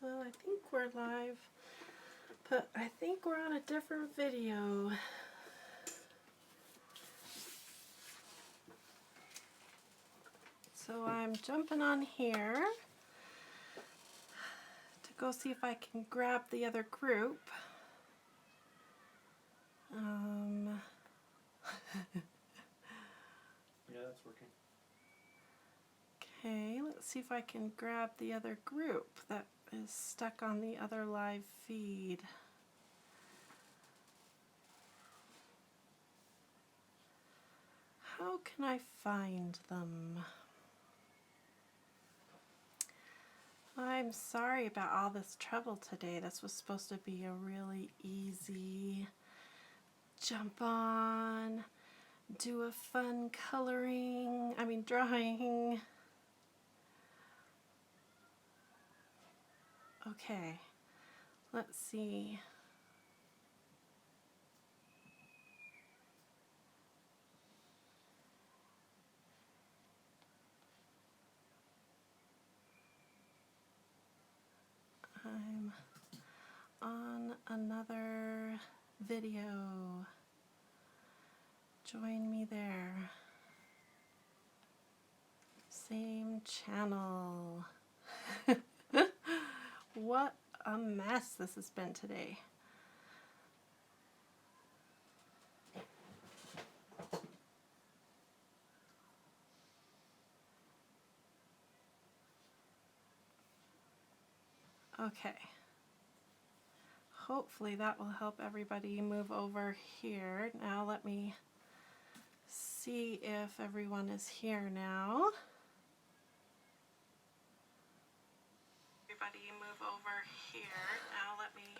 Well, I think we're live, but I think we're on a different video. So I'm jumping on here to go see if I can grab the other group. Yeah, that's working. Okay, let's see if I can grab the other group that is stuck on the other live feed. How can I find them? I'm sorry about all this trouble today. This was supposed to be a really easy jump on, do a fun drawing. Okay, let's see. I'm on another video. Join me there. Same channel. What a mess this has been today. Okay. Hopefully that will help everybody move over here. Now let me see if everyone is here now. Everybody move over here. Now let me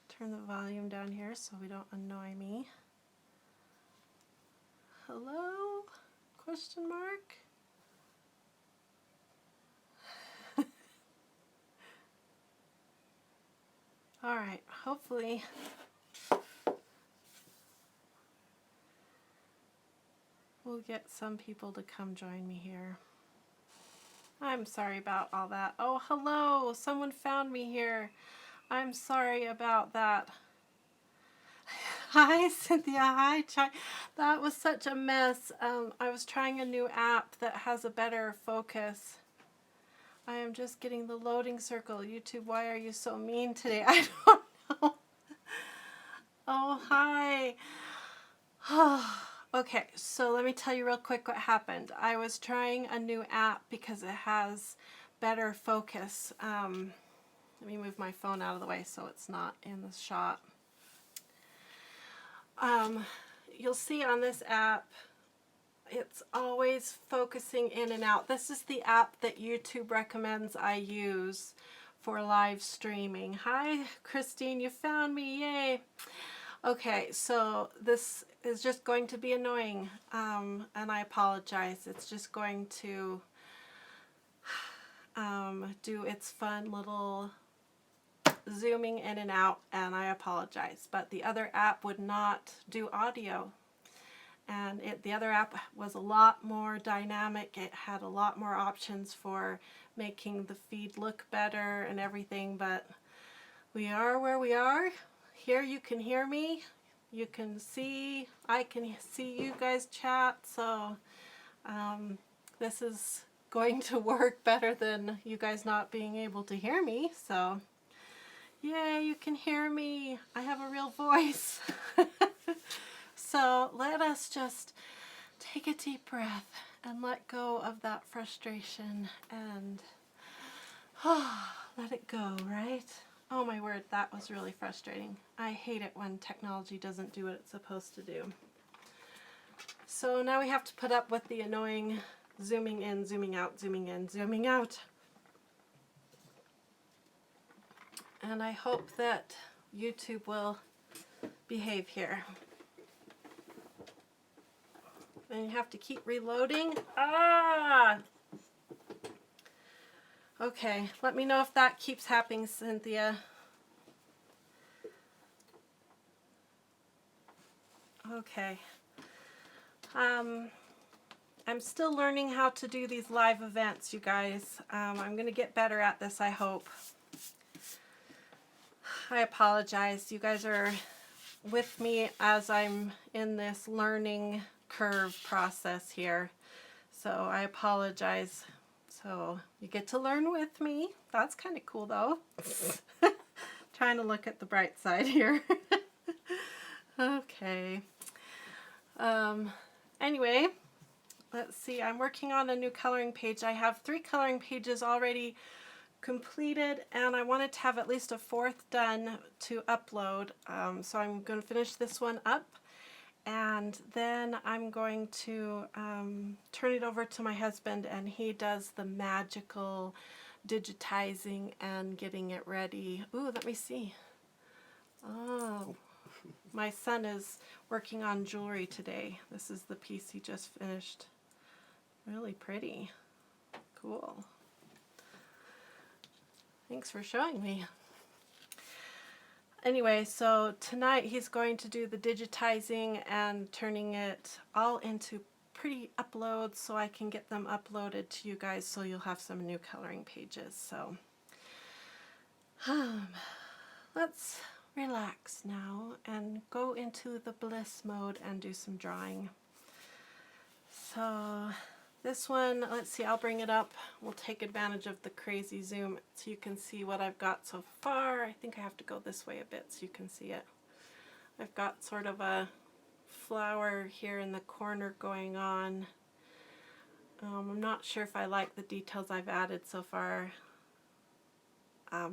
turn the volume down here so we don't annoy me. Hello? Question mark? All right, hopefully we'll get some people to come join me here. I'm sorry about all that. Oh, hello, someone found me here. I'm sorry about that. Hi, Cynthia. Hi, Chai. That was such a mess. I was trying a new app that has a better focus. I am just getting the loading circle. YouTube, why are you so mean today? I don't know. Oh, hi. Okay, so let me tell you real quick what happened. I was trying a new app because it has better focus. Let me move my phone out of the way so it's not in the shot. You'll see on this app, it's always focusing in and out. This is the app that YouTube recommends I use for live streaming. Hi, Christine, you found me, yay. Okay, so this is just going to be annoying, and I apologize. It's just going to do its fun little zooming in and out, and I apologize. But the other app would not do audio. And the other app was a lot more dynamic. It had a lot more options for making the feed look better and everything, but we are where we are. Here you can hear me. You can see, I can see you guys chat, so this is going to work better than you guys not being able to hear me, so yay, you can hear me. I have a real voice. So let us just take a deep breath and let go of that frustration and let it go, right? Oh my word, that was really frustrating. I hate it when technology doesn't do what it's supposed to do. So now we have to put up with the annoying zooming in, zooming out, zooming in, zooming out. And I hope that YouTube will behave here. And you have to keep reloading. Okay, let me know if that keeps happening, Cynthia. Okay. I'm still learning how to do these live events, you guys. I'm going to get better at this, I hope. I apologize. You guys are with me as I'm in this learning curve process here. So I apologize. So you get to learn with me. That's kind of cool though. Trying to look at the bright side here. Okay. Anyway, let's see. I'm working on a new coloring page. I have 3 coloring pages already completed, and I wanted to have at least a 4th done to upload. So I'm going to finish this one up, and then I'm going to turn it over to my husband, and he does the magical digitizing and getting it ready. Ooh, let me see. Oh, my son is working on jewelry today. This is the piece he just finished. Really pretty. Cool. Thanks for showing me. Anyway, so tonight he's going to do the digitizing and turning it all into pretty uploads so I can get them uploaded to you guys, so you'll have some new coloring pages. So let's relax now and go into the Bliss mode and do some drawing. So this one, let's see, I'll bring it up. We'll take advantage of the crazy zoom so you can see what I've got so far. I think I have to go this way a bit so you can see it. I've got sort of a flower here in the corner going on. I'm not sure if I like the details I've added so far.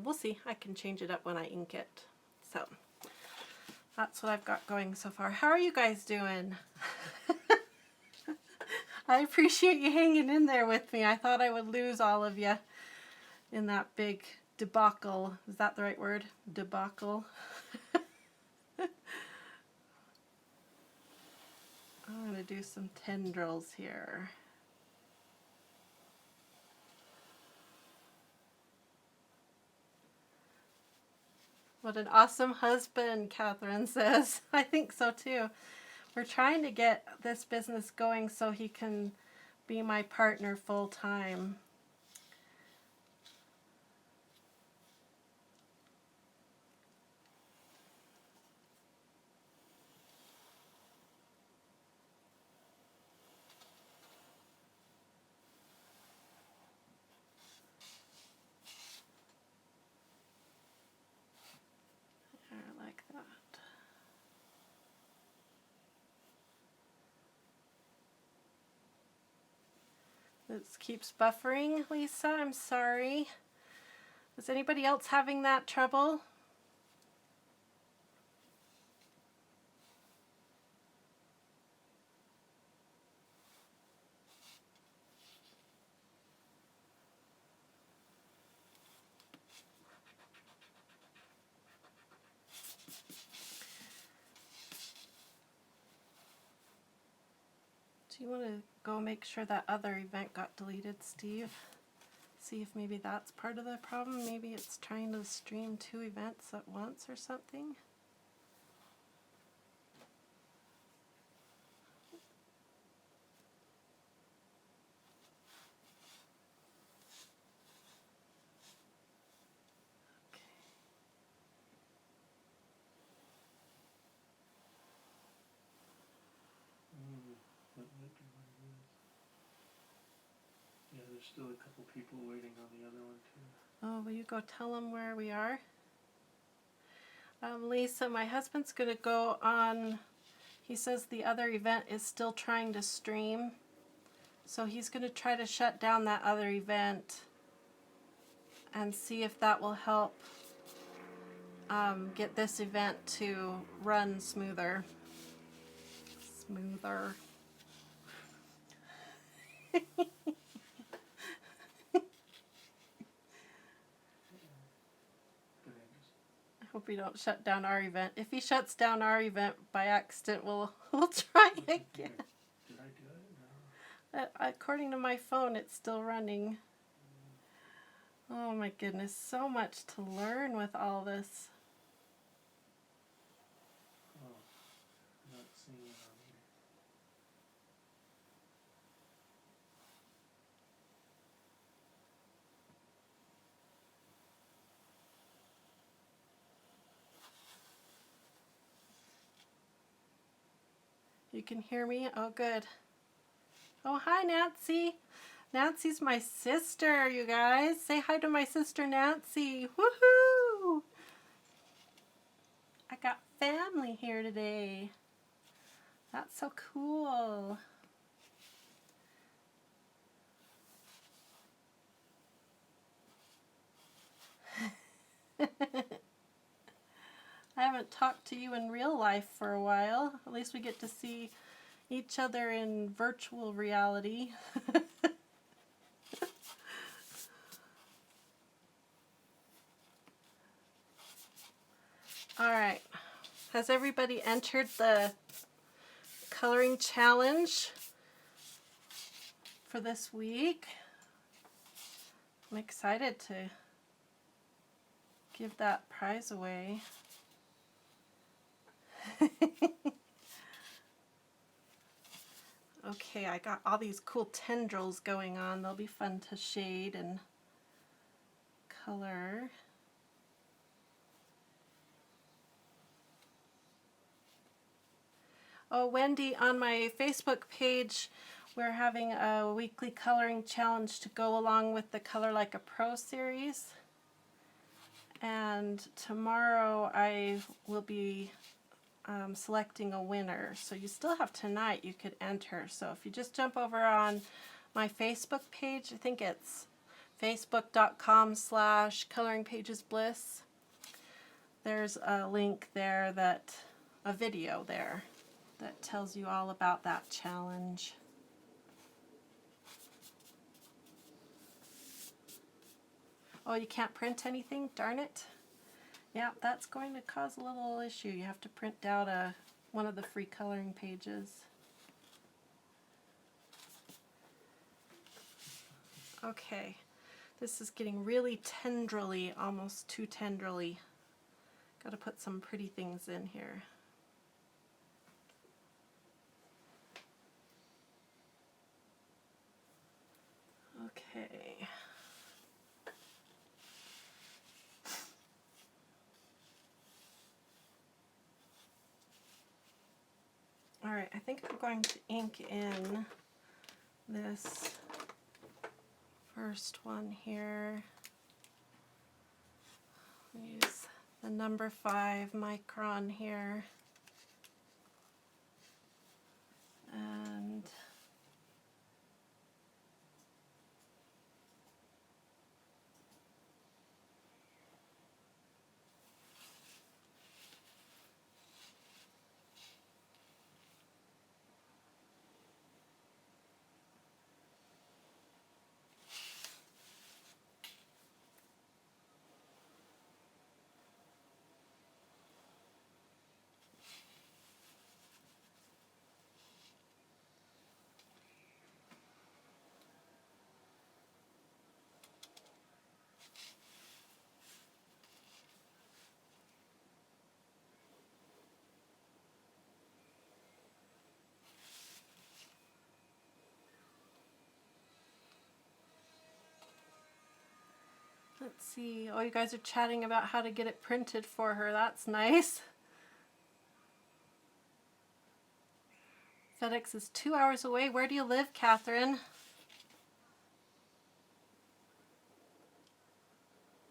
We'll see. I can change it up when I ink it. So that's what I've got going so far. How are you guys doing? I appreciate you hanging in there with me. I thought I would lose all of you in that big debacle. Is that the right word? Debacle? I'm going to do some tendrils here. What an awesome husband, Catherine says. I think so too. We're trying to get this business going so he can be my partner full time. I like that. This keeps buffering, Lisa. I'm sorry. Is anybody else having that trouble? Do you want to go make sure that other event got deleted, Steve? See if maybe that's part of the problem. Maybe it's trying to stream 2 events at once or something. Yeah, there's still a couple people waiting on the other one too. Oh, will you go tell them where we are? Lisa, my husband's going to go on, he says the other event is still trying to stream. So he's going to try to shut down that other event and see if that will help get this event to run smoother. Smoother. I hope he don't shut down our event. If he shuts down our event by accident, we'll try again. Did I do it? No. According to my phone, it's still running. Oh my goodness, so much to learn with all this. Oh, I'm not seeing it on here. You can hear me? Oh, good. Oh, hi, Nancy. Nancy's my sister, you guys. Say hi to my sister, Nancy. Woohoo! I got family here today. That's so cool. I haven't talked to you in real life for a while. At least we get to see each other in virtual reality. All right. Has everybody entered the coloring challenge for this week? I'm excited to give that prize away. Okay, I got all these cool tendrils going on. They'll be fun to shade and color. Oh, Wendy, on my Facebook page, we're having a weekly coloring challenge to go along with the Color Like a Pro series. And tomorrow I will be selecting a winner. So you still have tonight you could enter. So if you just jump over on my Facebook page, I think it's facebook.com/coloringpagesbliss. There's a link there a video there that tells you all about that challenge. Oh, you can't print anything? Darn it. Yeah, that's going to cause a little issue. You have to print out one of the free coloring pages. Okay, this is getting really tendrily, almost too tendrily. Got to put some pretty things in here. Okay. All right, I think I'm going to ink in this first one here. Use the number 5 micron here. And let's see. Oh, you guys are chatting about how to get it printed for her. That's nice. FedEx is 2 hours away. Where do you live, Catherine?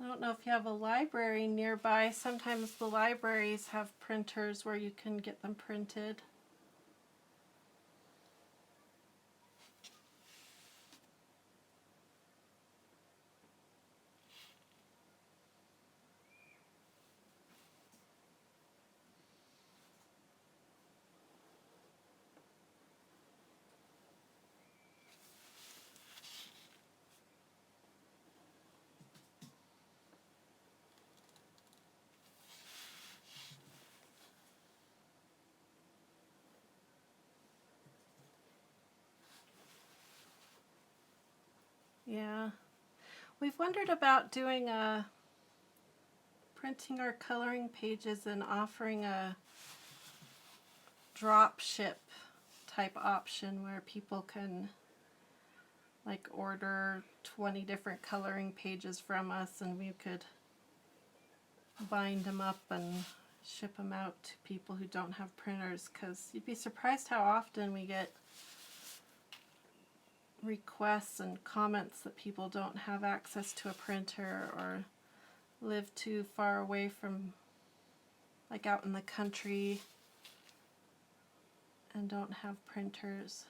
I don't know if you have a library nearby. Sometimes the libraries have printers where you can get them printed. Yeah. We've wondered about doing printing our coloring pages and offering a drop ship type option where people can like order 20 different coloring pages from us and we could bind them up and ship them out to people who don't have printers, because you'd be surprised how often we get requests and comments that people don't have access to a printer or live too far away from, like out in the country, and don't have printers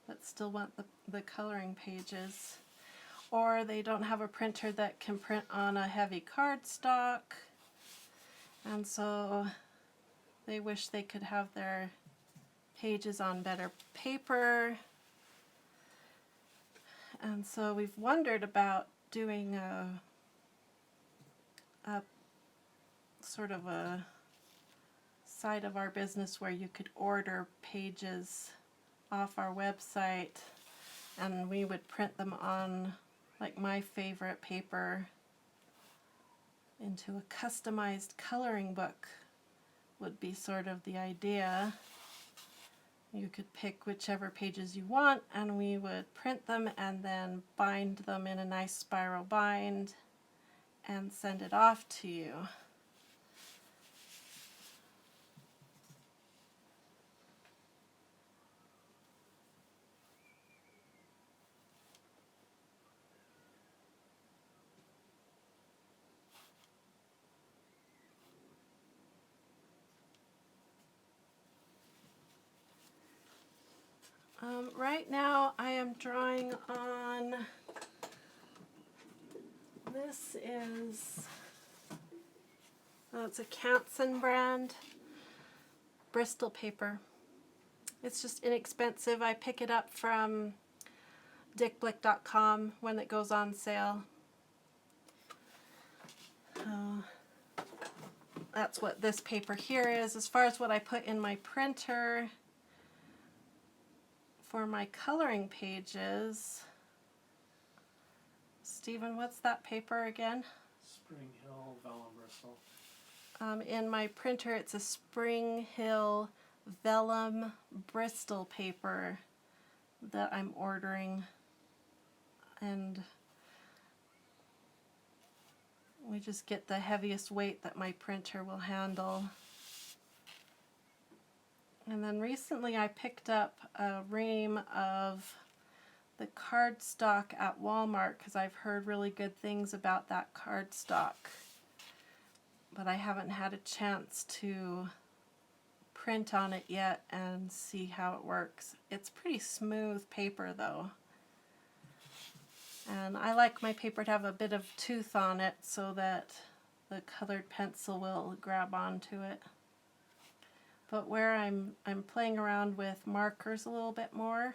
but still want the coloring pages, or they don't have a printer that can print on a heavy cardstock, and so they wish they could have their pages on better paper. And so we've wondered about doing a sort of a side of our business where you could order pages off our website and we would print them on, like, my favorite paper into a customized coloring book would be sort of the idea. You could pick whichever pages you want and we would print them and then bind them in a nice spiral bind and send it off to you. Right now I am drawing on, this is, it's a Canson brand Bristol paper. It's just inexpensive. I pick it up from dickblick.com when it goes on sale. That's what this paper here is. As far as what I put in my printer for my coloring pages, Stephen, what's that paper again? Spring Hill Vellum Bristol. In my printer, it's a Spring Hill Vellum Bristol paper that I'm ordering, and we just get the heaviest weight that my printer will handle. And then recently I picked up a ream of the cardstock at Walmart because I've heard really good things about that cardstock, but I haven't had a chance to print on it yet and see how it works. It's pretty smooth paper though, and I like my paper to have a bit of tooth on it so that the colored pencil will grab onto it. But where I'm playing around with markers a little bit more,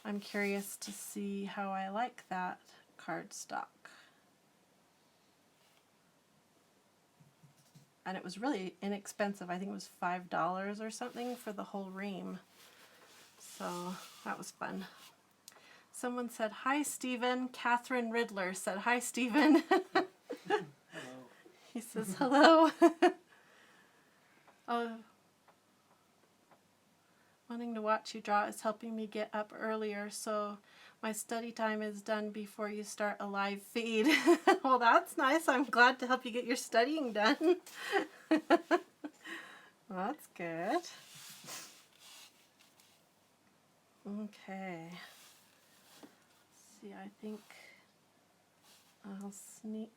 I'm curious to see how I like that cardstock. And it was really inexpensive. I think it was $5 or something for the whole ream. So that was fun. Someone said, "Hi, Stephen." Catherine Riddler said, "Hi, Stephen." Hello. He says, "Hello." Wanting to watch you draw is helping me get up earlier, so my study time is done before you start a live feed. Well, that's nice. I'm glad to help you get your studying done. Well, that's good. Okay. Let's see, I think I'll sneak.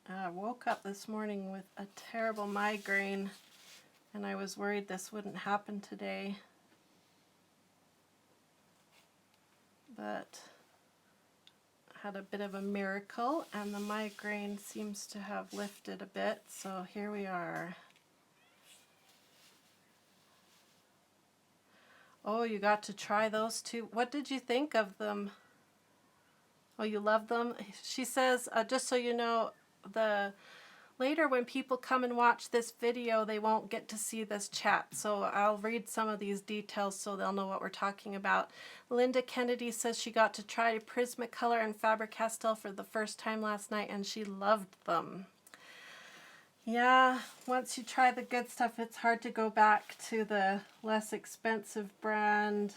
I woke up this morning with a terrible migraine, and I was worried this wouldn't happen today. But I had a bit of a miracle, and the migraine seems to have lifted a bit, so here we are. Oh, you got to try those too. What did you think of them? Oh, you love them? She says, just so you know, later when people come and watch this video, they won't get to see this chat, so I'll read some of these details so they'll know what we're talking about. Linda Kennedy says she got to try Prismacolor and Faber-Castell for the first time last night and she loved them. Yeah, once you try the good stuff, it's hard to go back to the less expensive brand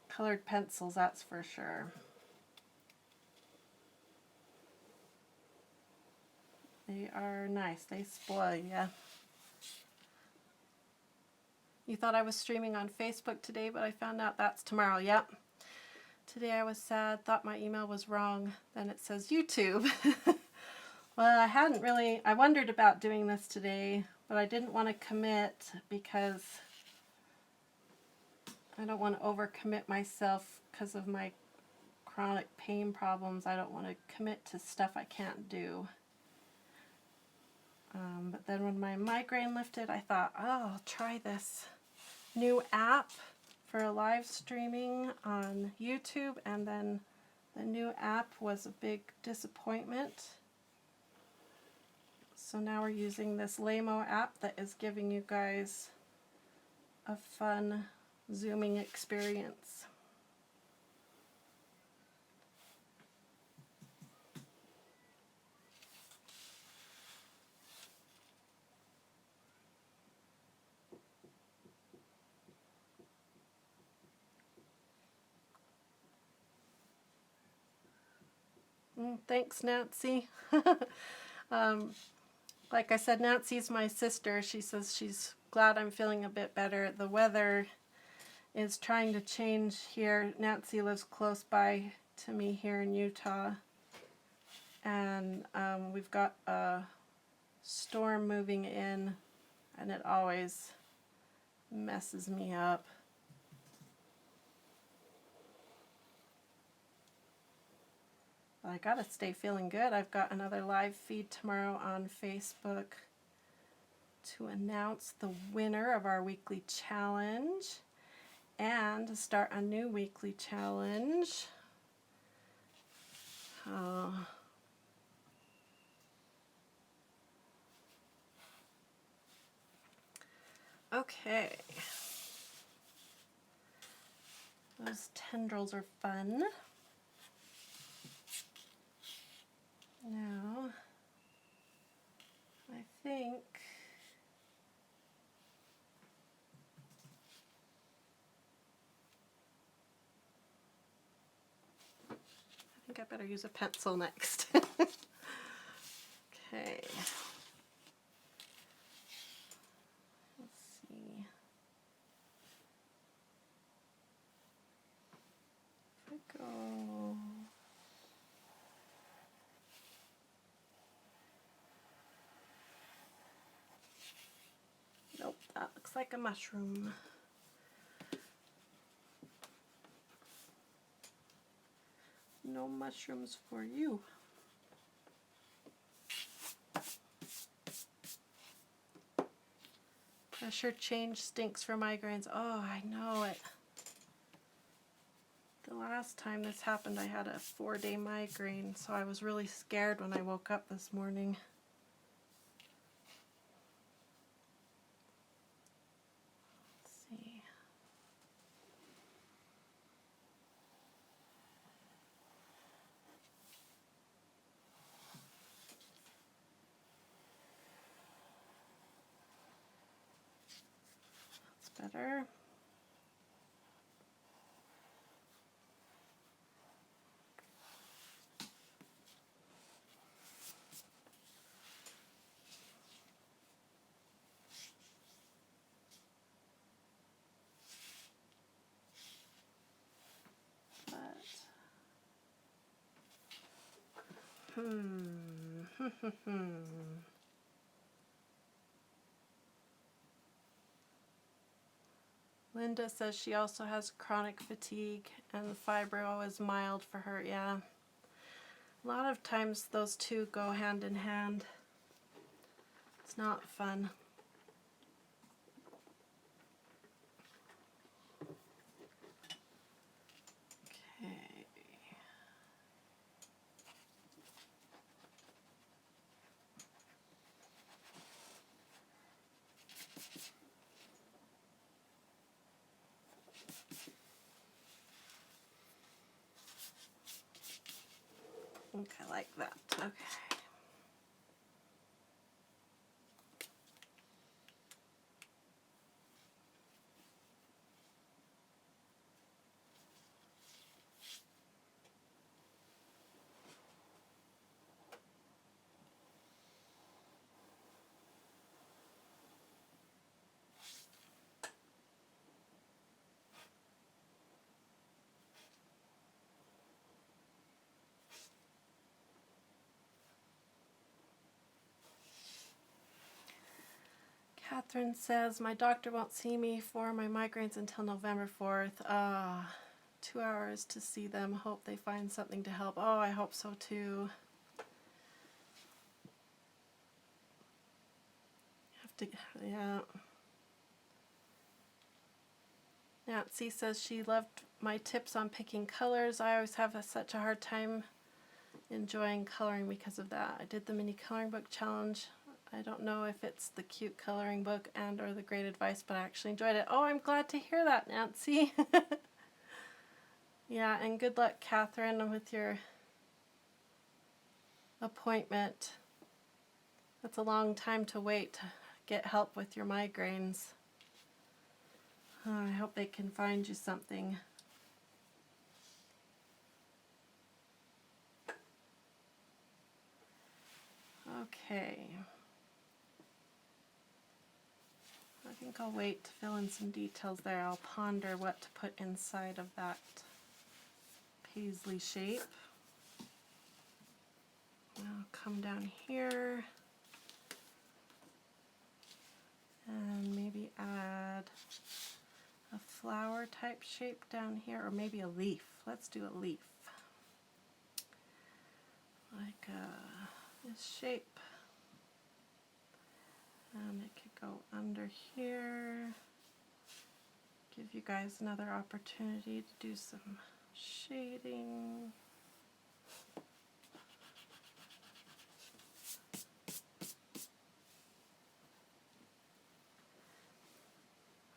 colored pencils, that's for sure. They are nice. They spoil ya. You thought I was streaming on Facebook today, but I found out that's tomorrow. Yep. Today I was sad, thought my email was wrong. Then it says YouTube. Well, I wondered about doing this today, but I didn't want to commit because I don't want to overcommit myself because of my chronic pain problems. I don't want to commit to stuff I can't do. But then when my migraine lifted, I thought, oh, I'll try this new app for live streaming on YouTube, and then the new app was a big disappointment. So now we're using this Lamo app that is giving you guys a fun Zooming experience. Thanks, Nancy. Like I said, Nancy's my sister. She says she's glad I'm feeling a bit better. The weather is trying to change here. Nancy lives close by to me here in Utah. And we've got a storm moving in, and it always messes me up. But I gotta stay feeling good. I've got another live feed tomorrow on Facebook to announce the winner of our weekly challenge and to start a new weekly challenge. Okay. Those tendrils are fun. Now, I think I better use a pencil next. Okay. Let's see. If I go... Nope, that looks like a mushroom. No mushrooms for you. Pressure change stinks for migraines. Oh, I know it. The last time this happened, I had a 4-day migraine, so I was really scared when I woke up this morning. Let's see. That's better. Linda says she also has chronic fatigue and the fibro is mild for her. Yeah. A lot of times those two go hand in hand. It's not fun. Okay. Okay, like that. Okay. Catherine says, my doctor won't see me for my migraines until November 4th. 2 hours to see them. Hope they find something to help. Oh, I hope so too. Have to, yeah. Nancy says she loved my tips on picking colors. I always have such a hard time enjoying coloring because of that. I did the mini coloring book challenge. I don't know if it's the cute coloring book and or the great advice, but I actually enjoyed it. Oh, I'm glad to hear that, Nancy. Yeah, and good luck, Catherine, with your appointment. That's a long time to wait to get help with your migraines. I hope they can find you something. Okay. I think I'll wait to fill in some details there. I'll ponder what to put inside of that paisley shape. I'll come down here and maybe add a flower type shape down here, or maybe a leaf. Let's do a leaf. Like this shape. And it could go under here. Give you guys another opportunity to do some shading.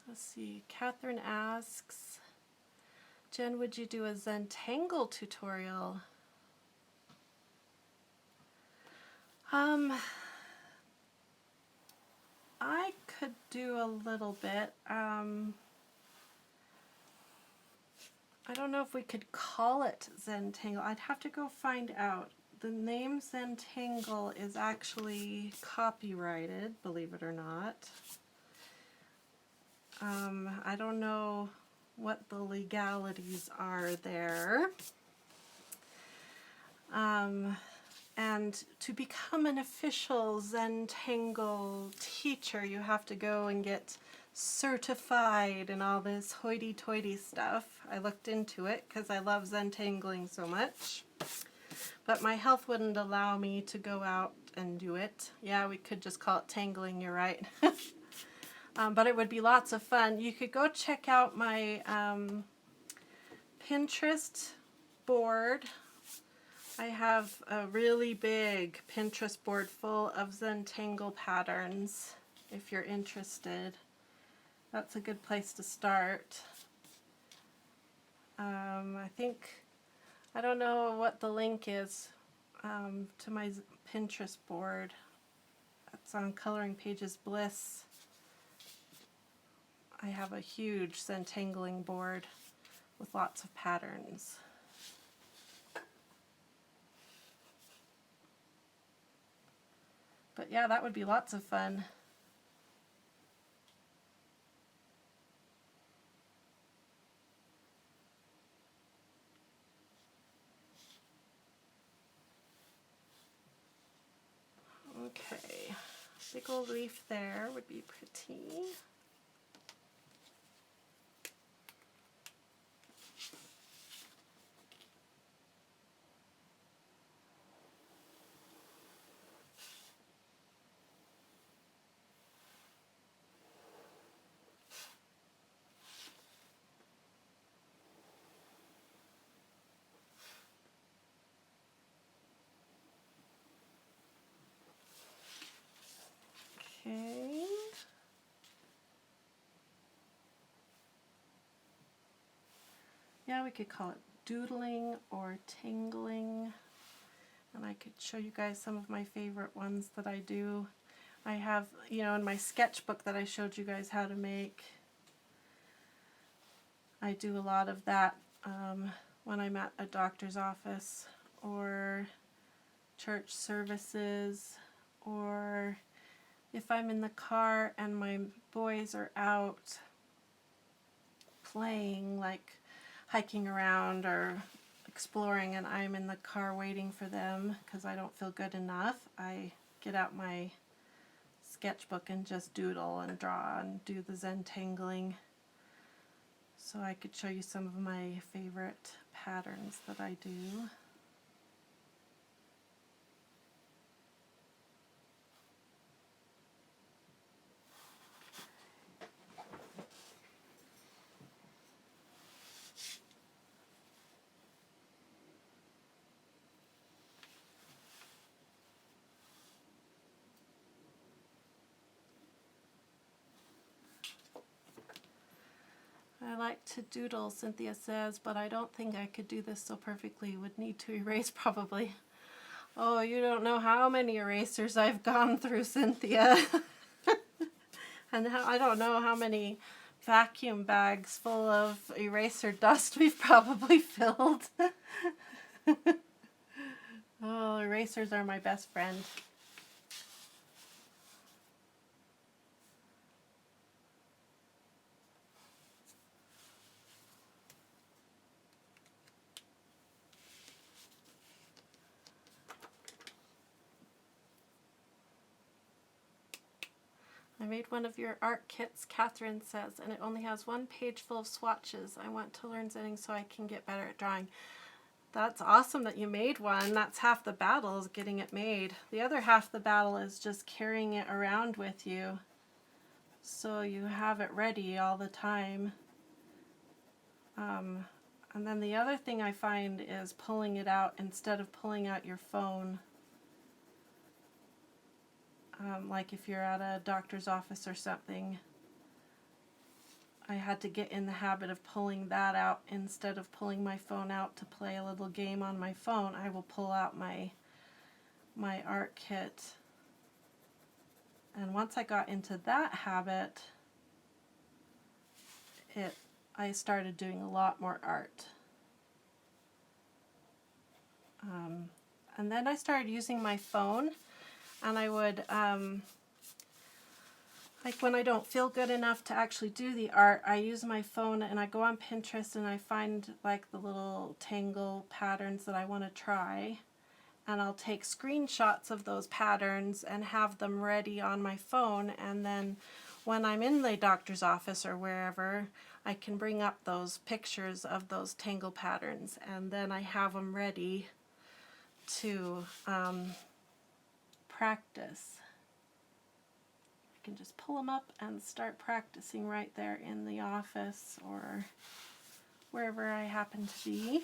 Let's see, Catherine asks, Jen, would you do a Zentangle tutorial? I could do a little bit. I don't know if we could call it Zentangle. I'd have to go find out. The name Zentangle is actually copyrighted, believe it or not. I don't know what the legalities are there. And to become an official Zentangle teacher, you have to go and get certified and all this hoity-toity stuff. I looked into it because I love Zentangling so much. But my health wouldn't allow me to go out and do it. Yeah, we could just call it tangling, you're right. But it would be lots of fun. You could go check out my Pinterest board. I have a really big Pinterest board full of Zentangle patterns, if you're interested. That's a good place to start. I don't know what the link is to my Pinterest board. It's on Coloring Pages Bliss. I have a huge Zentangling board with lots of patterns. But yeah, that would be lots of fun. Okay, big old leaf there would be pretty. Okay. Yeah, we could call it doodling or tingling. And I could show you guys some of my favorite ones that I do. I have, in my sketchbook that I showed you guys how to make, I do a lot of that when I'm at a doctor's office or church services, or if I'm in the car and my boys are out playing, like hiking around or exploring, and I'm in the car waiting for them because I don't feel good enough, I get out my sketchbook and just doodle and draw and do the Zentangling. So I could show you some of my favorite patterns that I do. I like to doodle, Cynthia says, but I don't think I could do this so perfectly. Would need to erase probably. Oh, you don't know how many erasers I've gone through, Cynthia. And I don't know how many vacuum bags full of eraser dust we've probably filled. Oh, erasers are my best friend. I made one of your art kits, Catherine says, and it only has one page full of swatches. I want to learn Zenning so I can get better at drawing. That's awesome that you made one. That's half the battle, is getting it made. The other half the battle is just carrying it around with you so you have it ready all the time. And then the other thing I find is pulling it out instead of pulling out your phone. Like if you're at a doctor's office or something, I had to get in the habit of pulling that out instead of pulling my phone out to play a little game on my phone. I will pull out my art kit. And once I got into that habit, I started doing a lot more art. And then I started using my phone, and I would, like when I don't feel good enough to actually do the art, I use my phone and I go on Pinterest and I find like the little tangle patterns that I want to try. And I'll take screenshots of those patterns and have them ready on my phone, and then when I'm in the doctor's office or wherever, I can bring up those pictures of those tangle patterns, and then I have them ready to practice. I can just pull them up and start practicing right there in the office or wherever I happen to be.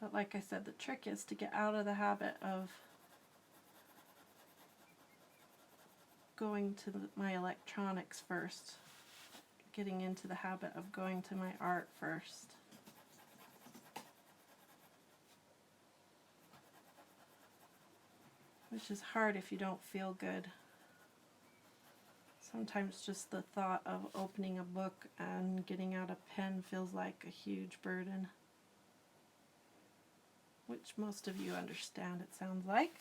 But like I said, the trick is to get out of the habit of going to my electronics first, getting into the habit of going to my art first. Which is hard if you don't feel good. Sometimes just the thought of opening a book and getting out a pen feels like a huge burden. Which most of you understand, it sounds like.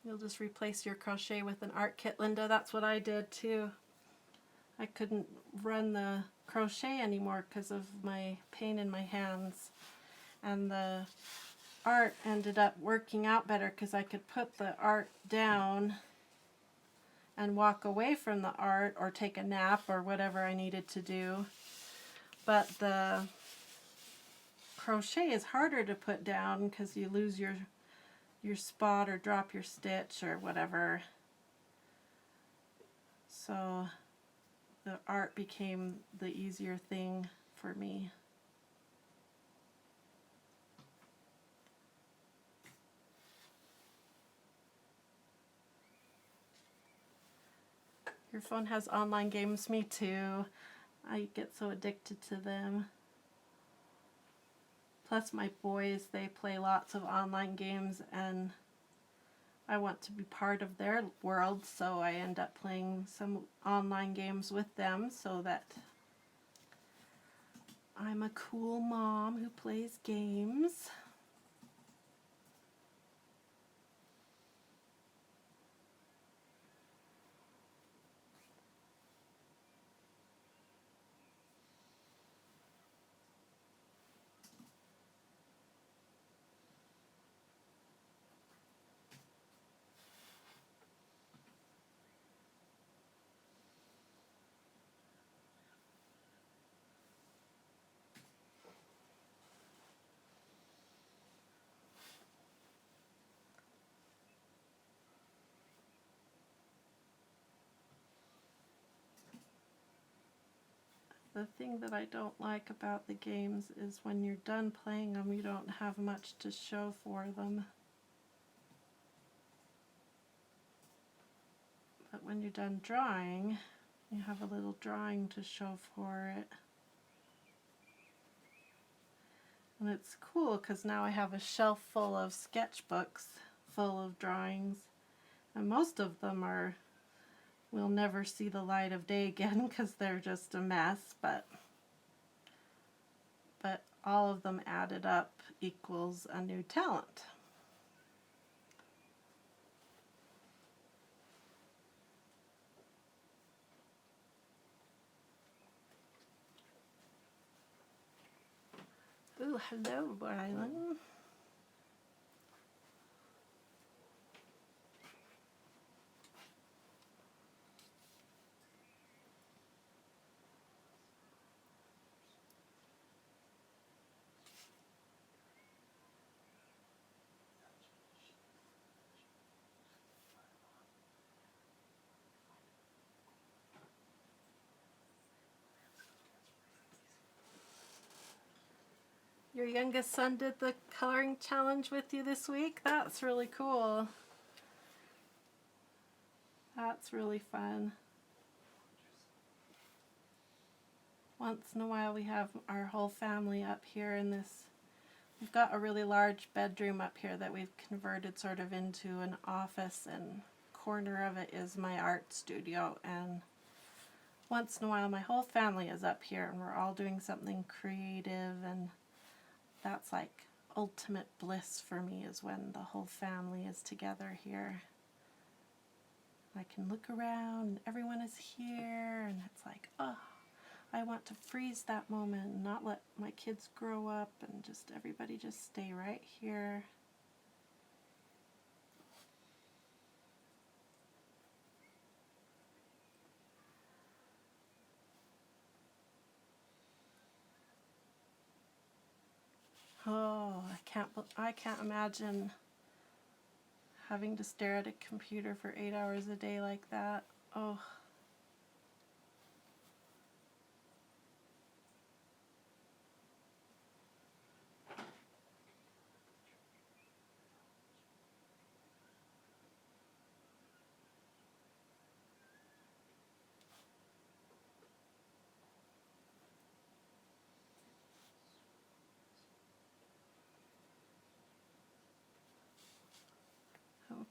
You'll just replace your crochet with an art kit, Linda. That's what I did too. I couldn't run the crochet anymore because of my pain in my hands. And the art ended up working out better because I could put the art down and walk away from the art or take a nap or whatever I needed to do. But the crochet is harder to put down because you lose your spot or drop your stitch or whatever. So the art became the easier thing for me. Your phone has online games, me too. I get so addicted to them. Plus my boys, they play lots of online games and I want to be part of their world, so I end up playing some online games with them so that I'm a cool mom who plays games. the thing that I don't like about the games is when you're done playing them, you don't have much to show for them. But when you're done drawing, you have a little drawing to show for it. And it's cool because now I have a shelf full of sketchbooks full of drawings. And most of them will never see the light of day again because they're just a mess, but all of them added up equals a new talent. Ooh, hello, Rylan. Your youngest son did the coloring challenge with you this week? That's really cool. That's really fun. Once in a while we have our whole family up here in this. We've got a really large bedroom up here that we've converted sort of into an office, and corner of it is my art studio, and once in a while my whole family is up here and we're all doing something creative, and that's like ultimate bliss for me, is when the whole family is together here. I can look around and everyone is here, and it's like, oh, I want to freeze that moment and not let my kids grow up, and just everybody just stay right here. Oh, I can't imagine having to stare at a computer for 8 hours a day like that. Oh.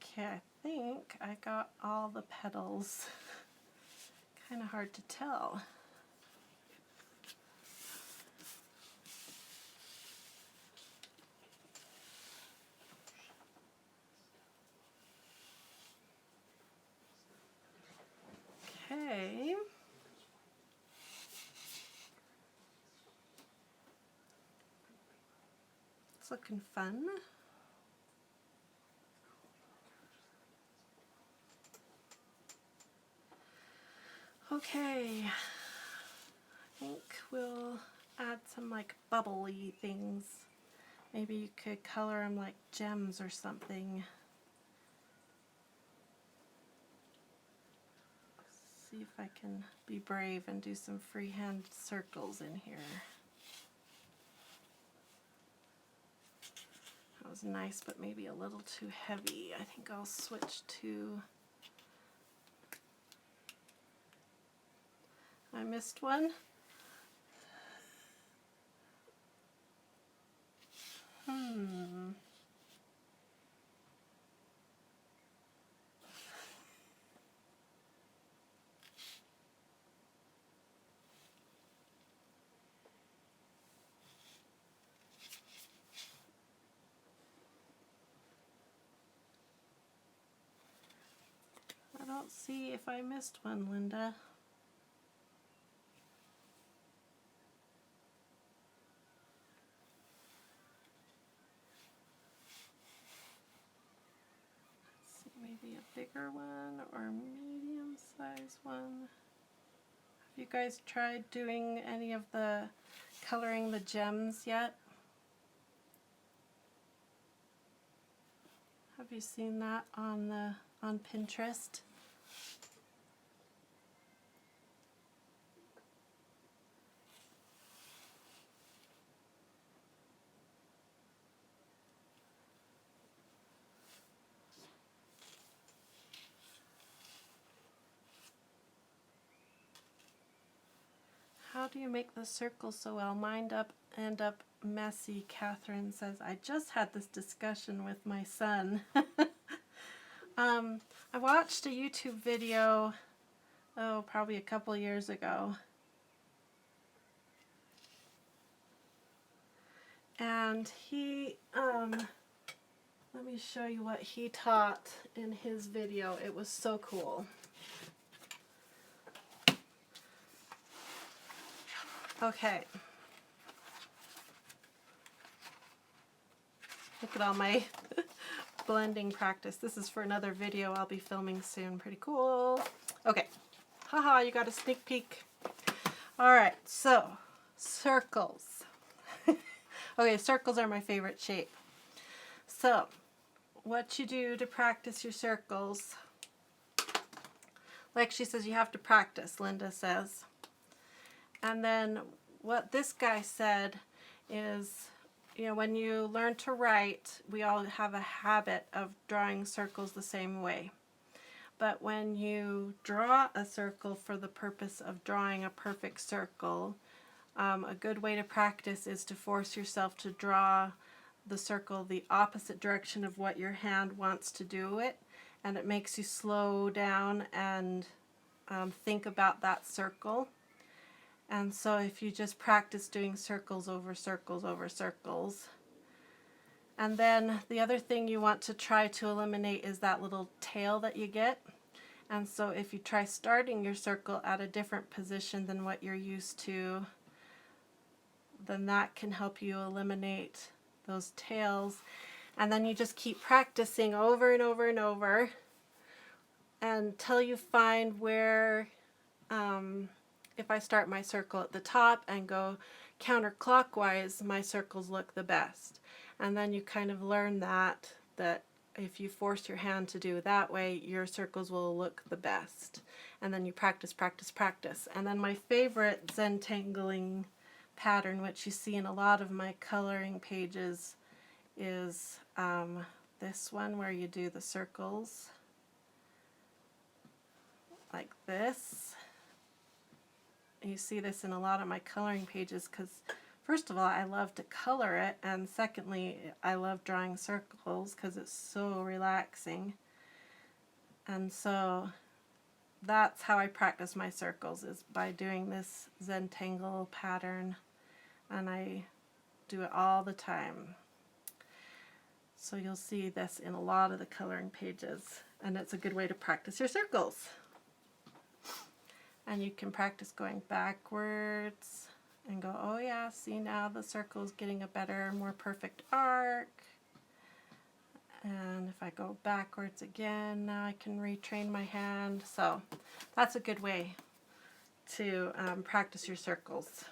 Okay, I think I got all the petals. Kind of hard to tell. Okay. It's looking fun. Okay, I think we'll add some like bubbly things. Maybe you could color them like gems or something. See if I can be brave and do some freehand circles in here. That was nice, but maybe a little too heavy. I think I'll switch to... I missed one. I don't see if I missed one, Linda. Let's see, maybe a bigger one or a medium-sized one. Have you guys tried doing any of the coloring the gems yet? Have you seen that on Pinterest? how do you make the circle so well? Mine end up messy, Catherine says. I just had this discussion with my son. I watched a YouTube video, probably a couple years ago. And he, let me show you what he taught in his video. It was so cool. Okay. Look at all my blending practice. This is for another video I'll be filming soon. Pretty cool. Okay. Haha, you got a sneak peek. Alright, so circles. Okay, circles are my favorite shape. So, what you do to practice your circles, like she says, you have to practice, Linda says. And then what this guy said is, you know, when you learn to write, we all have a habit of drawing circles the same way. But when you draw a circle for the purpose of drawing a perfect circle, a good way to practice is to force yourself to draw the circle the opposite direction of what your hand wants to do it, and it makes you slow down and think about that circle. And so if you just practice doing circles over circles over circles. And then the other thing you want to try to eliminate is that little tail that you get. And so if you try starting your circle at a different position than what you're used to, then that can help you eliminate those tails. And then you just keep practicing over and over and over until you find where, if I start my circle at the top and go counterclockwise, my circles look the best. And then you kind of learn that if you force your hand to do it that way, your circles will look the best. And then you practice, practice, practice. And then my favorite Zentangling pattern, which you see in a lot of my coloring pages, is this one where you do the circles like this. You see this in a lot of my coloring pages because, first of all, I love to color it, and secondly, I love drawing circles because it's so relaxing. And so that's how I practice my circles, is by doing this Zentangle pattern, and I do it all the time. So you'll see this in a lot of the coloring pages, and it's a good way to practice your circles. And you can practice going backwards and go, oh yeah, see, now the circle's getting a better, more perfect arc. And if I go backwards again, now I can retrain my hand. So that's a good way to practice your circles.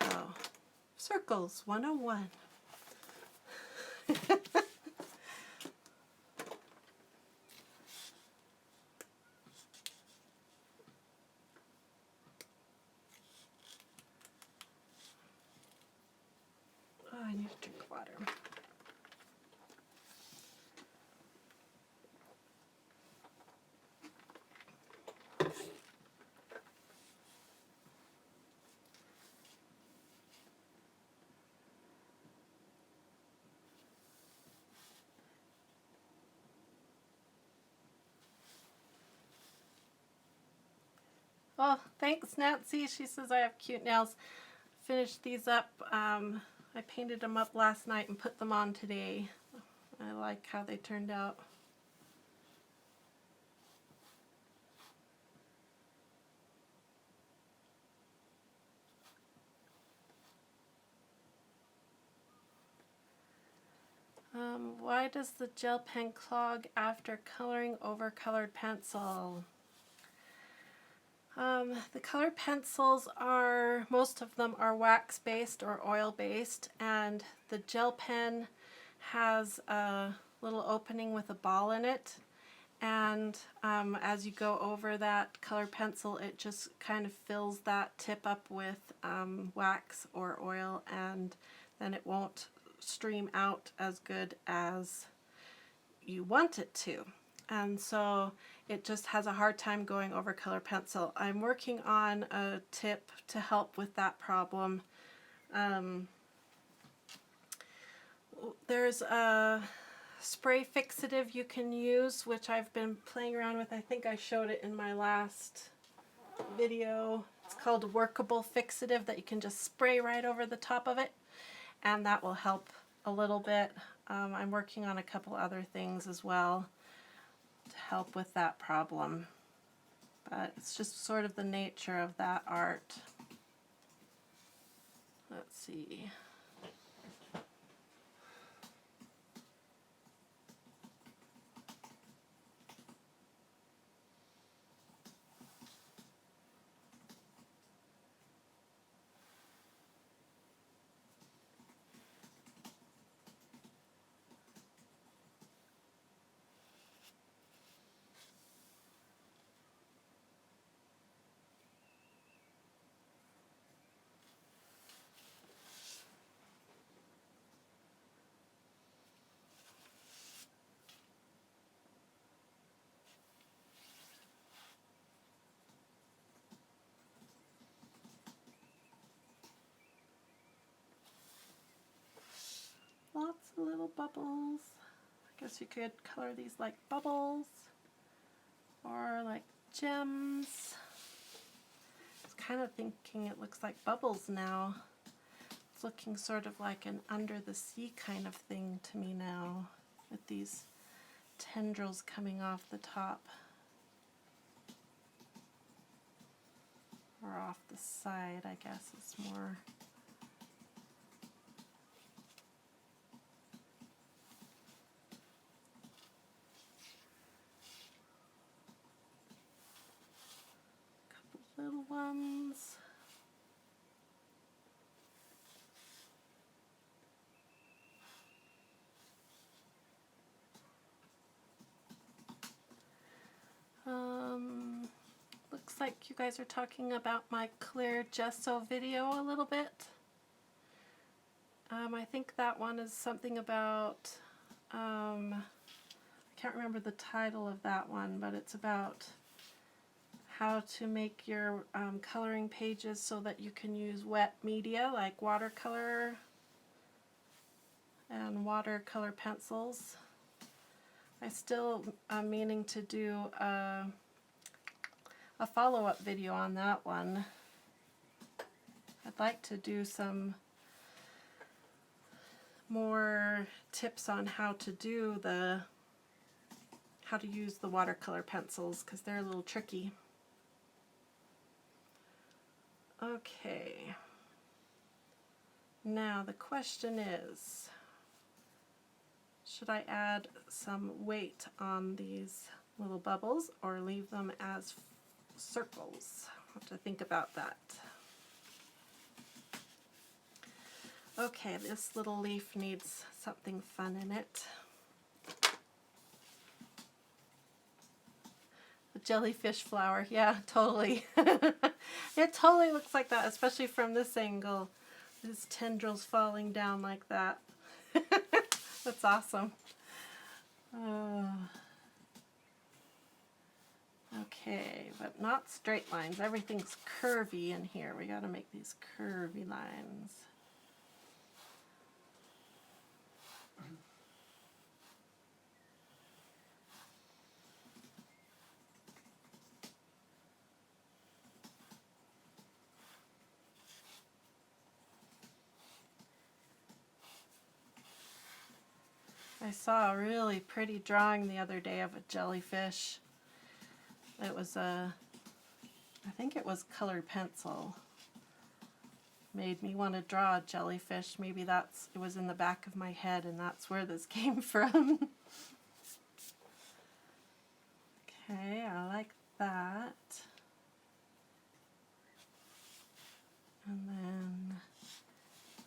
So, circles 101. Oh, I need to drink water. Oh, thanks, Nancy. She says I have cute nails. Finished these up. I painted them up last night and put them on today. I like how they turned out. Why does the gel pen clog after coloring over colored pencil? The colored pencils are, most of them are wax based or oil based, and the gel pen has a little opening with a ball in it, and as you go over that colored pencil, it just kind of fills that tip up with wax or oil, and then it won't stream out as good as you want it to. and so it just has a hard time going over color pencil. I'm working on a tip to help with that problem. There's a spray fixative you can use, which I've been playing around with. I think I showed it in my last video. It's called a workable fixative that you can just spray right over the top of it, and that will help a little bit. I'm working on a couple other things as well to help with that problem, but it's just sort of the nature of that art. Let's see. Lots of little bubbles. I guess you could color these like bubbles or like gems. I was kind of thinking it looks like bubbles now. It's looking sort of like an under the sea kind of thing to me now, with these tendrils coming off the top or off the side, I guess it's more. Little ones. Looks like you guys are talking about my clear gesso video a little bit. I think that one is something about, I can't remember the title of that one, but it's about how to make your coloring pages so that you can use wet media like watercolor and watercolor pencils. I still am meaning to do a follow-up video on that one. I'd like to do some more tips on how to use the watercolor pencils, because they're a little tricky. Okay, now the question is, should I add some weight on these little bubbles or leave them as circles? I'll have to think about that. Okay, this little leaf needs something fun in it. The jellyfish flower, yeah, totally. It totally looks like that, especially from this angle. These tendrils falling down like that. That's awesome. Okay, but not straight lines. Everything's curvy in here. We gotta make these curvy lines. I saw a really pretty drawing the other day of a jellyfish. It was I think it was colored pencil. Made me want to draw a jellyfish. Maybe it was in the back of my head and that's where this came from. Okay, I like that. And then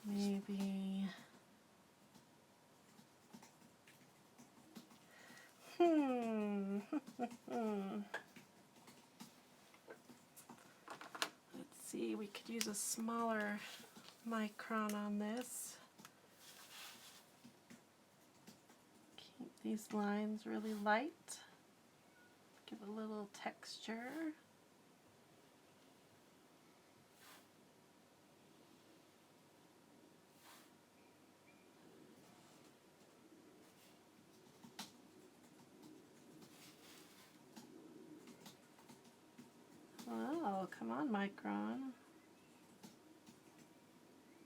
maybe let's see, we could use a smaller micron on this. Keep these lines really light. Give a little texture. Oh, come on, Micron.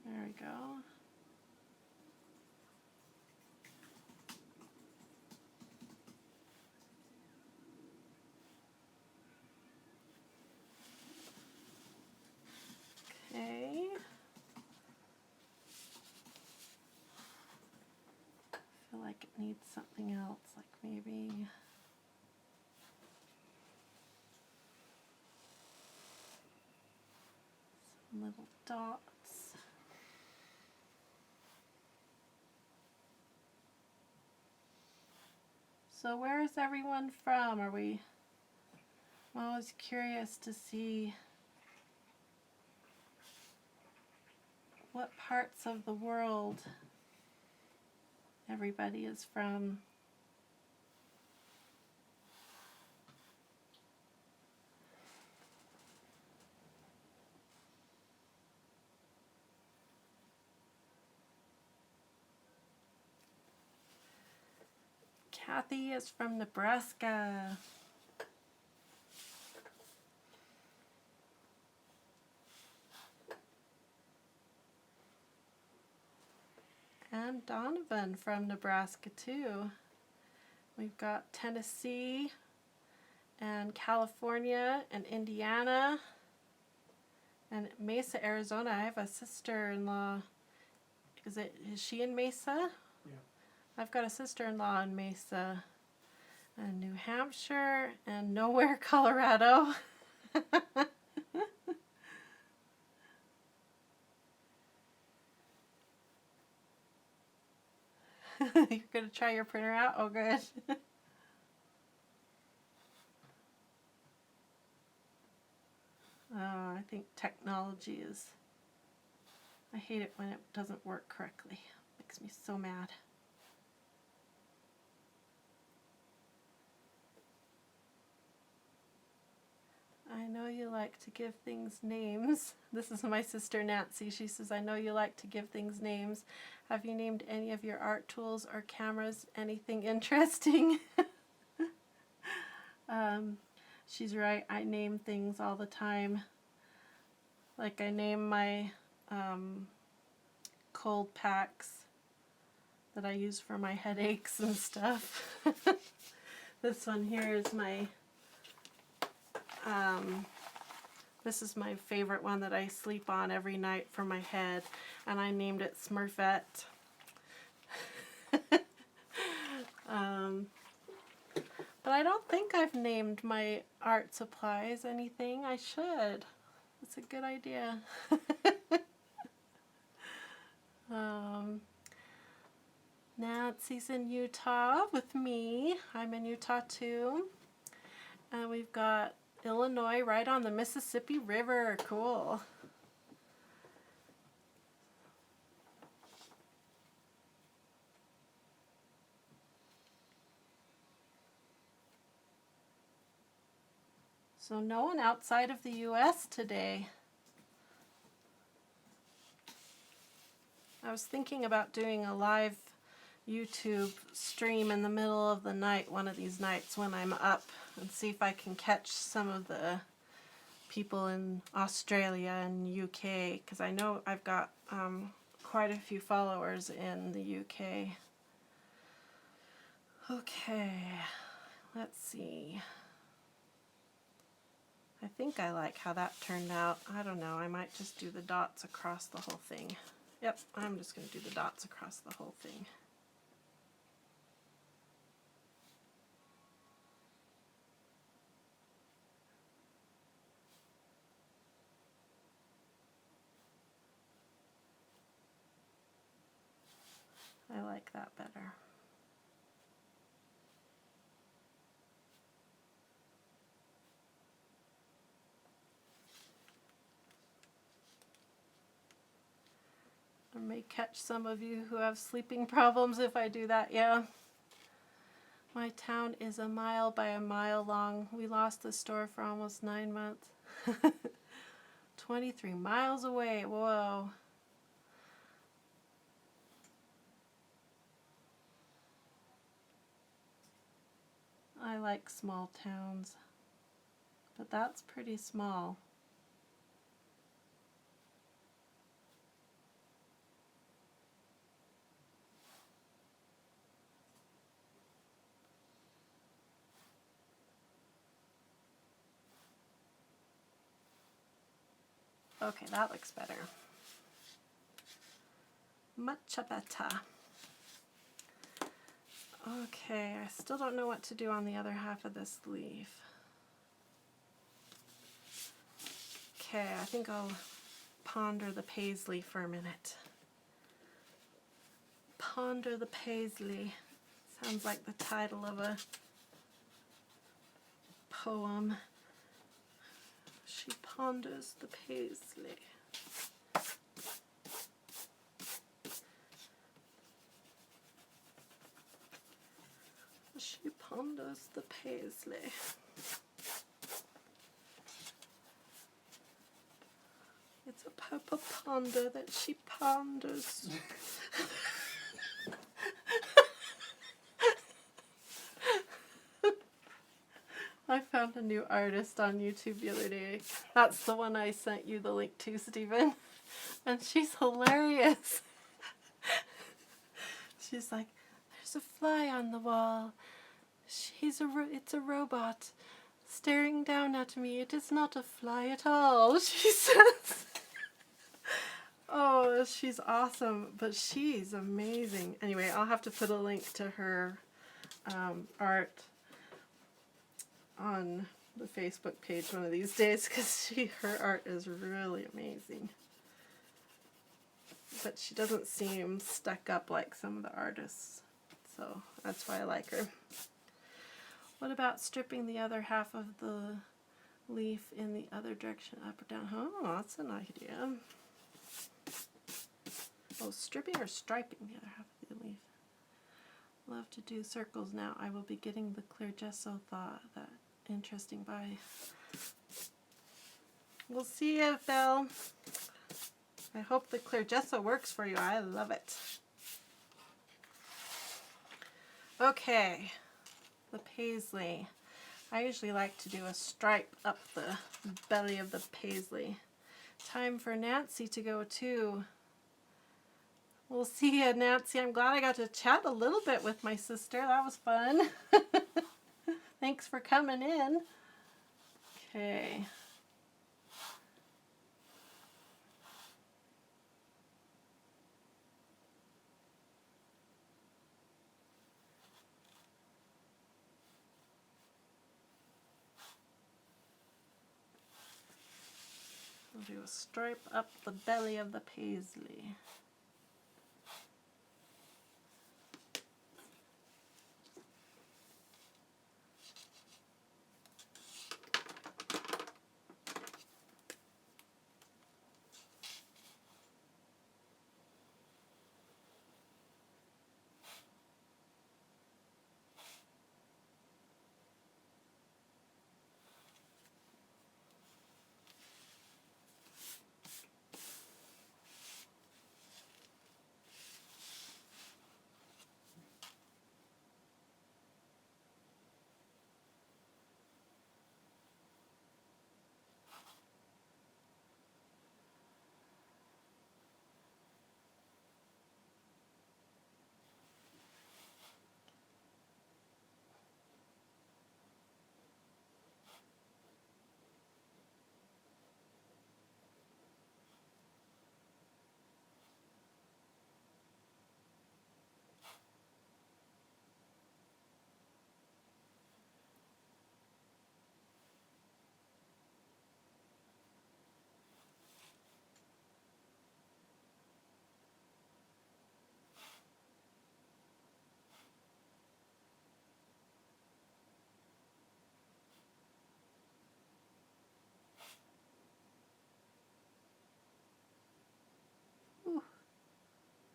There we go. Okay. I feel like it needs something else, like maybe some little dots. So where is everyone from? I'm always curious to see what parts of the world everybody is from. Kathy is from Nebraska. And Donovan from Nebraska too. We've got Tennessee and California and Indiana and Mesa, Arizona. I have a sister-in-law. Is she in Mesa? Yeah. I've got a sister-in-law in Mesa. And New Hampshire and Nowhere, Colorado. You're going to try your printer out? Oh, good. I think technology is... I hate it when it doesn't work correctly. It makes me so mad. I know you like to give things names. This is my sister Nancy. She says, I know you like to give things names. Have you named any of your art tools or cameras anything interesting? She's right. I name things all the time. Like I name my cold packs that I use for my headaches and stuff. This one here is my... this is my favorite one that I sleep on every night for my head, and I named it Smurfette. But I don't think I've named my art supplies anything. I should. It's a good idea. Nancy's in Utah with me. I'm in Utah too. And we've got Illinois right on the Mississippi River. Cool. So no one outside of the US today. I was thinking about doing a live YouTube stream in the middle of the night one of these nights when I'm up, and see if I can catch some of the people in Australia and UK, because I know I've got quite a few followers in the UK. Okay, let's see. I think I like how that turned out. I don't know, I might just do the dots across the whole thing. Yep, I'm just going to do the dots across the whole thing. I like that better. I may catch some of you who have sleeping problems if I do that, yeah. My town is a mile by a mile long. We lost the store for almost 9 months. 23 miles away. Whoa. I like small towns, but that's pretty small. Okay, that looks better. Much better. Okay, I still don't know what to do on the other half of this leaf. Okay, I think I'll ponder the paisley for a minute. Ponder the paisley. Sounds like the title of a poem. She ponders the paisley. She ponders the paisley. It's a purple ponder that she ponders. I found a new artist on YouTube the other day. That's the one I sent you the link to, Stephen. And she's hilarious. She's like, there's a fly on the wall. It's a robot staring down at me. It is not a fly at all, she says. Oh, she's awesome, but she's amazing. Anyway, I'll have to put a link to her art on the Facebook page one of these days, because her art is really amazing. But she doesn't seem stuck up like some of the artists, so that's why I like her. What about stripping the other half of the leaf in the other direction, up or down? Oh, that's an idea. Oh, stripping or striping the other half of the leaf. Love to do circles now. I will be getting the clear gesso. Thought that interesting. Bye. We'll see you, Phil. I hope the clear gesso works for you. I love it. Okay, the paisley. I usually like to do a stripe up the belly of the paisley. Time for Nancy to go too. We'll see you, Nancy. I'm glad I got to chat a little bit with my sister. That was fun. Thanks for coming in. Okay. We'll do a stripe up the belly of the paisley.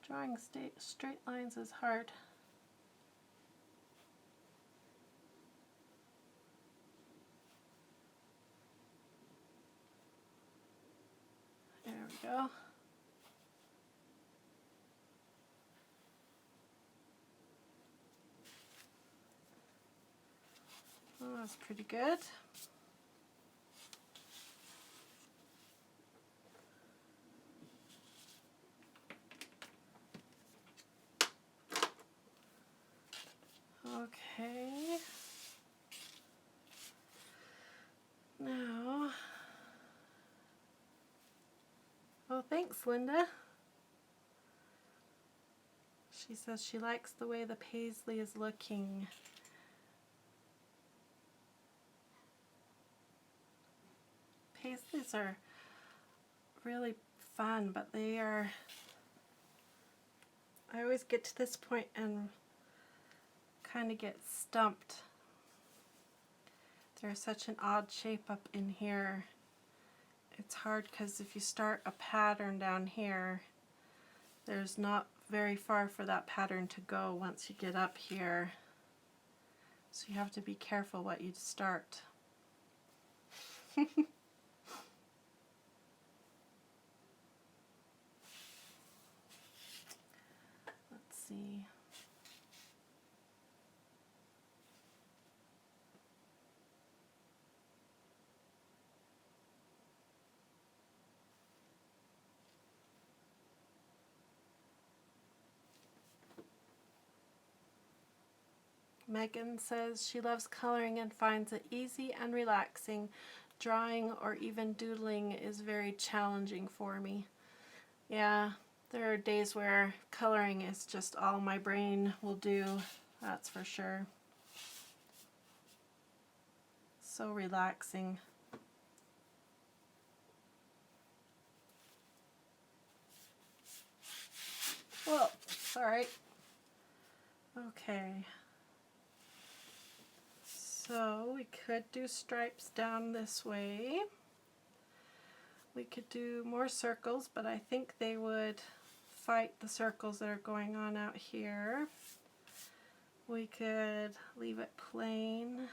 Drawing straight lines is hard. go. Oh, that's pretty good. Okay. Now, oh, thanks, Linda. She says she likes the way the paisley is looking. Paisleys are really fun, but they are, I always get to this point and kind of get stumped. They're such an odd shape up in here. It's hard because if you start a pattern down here, there's not very far for that pattern to go once you get up here. So you have to be careful what you start. Let's see. Megan says she loves coloring and finds it easy and relaxing. Drawing or even doodling is very challenging for me. Yeah, there are days where coloring is just all my brain will do, that's for sure. So relaxing. Whoa, sorry. Okay. So we could do stripes down this way. We could do more circles, but I think they would fight the circles that are going on out here. We could leave it plain.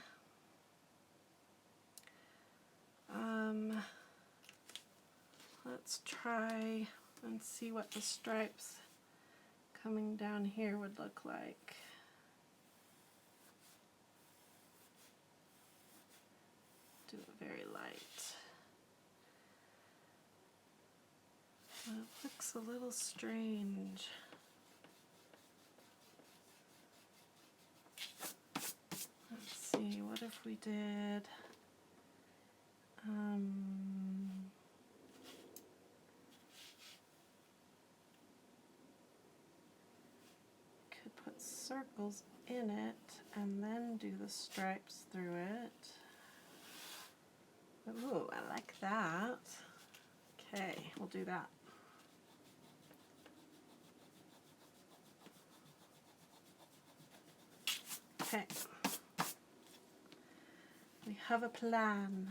Let's try and see what the stripes coming down here would look like. Do it very light. It looks a little strange. Let's see, what if we did could put circles in it and then do the stripes through it. Ooh, I like that. Okay, we'll do that. Okay. We have a plan.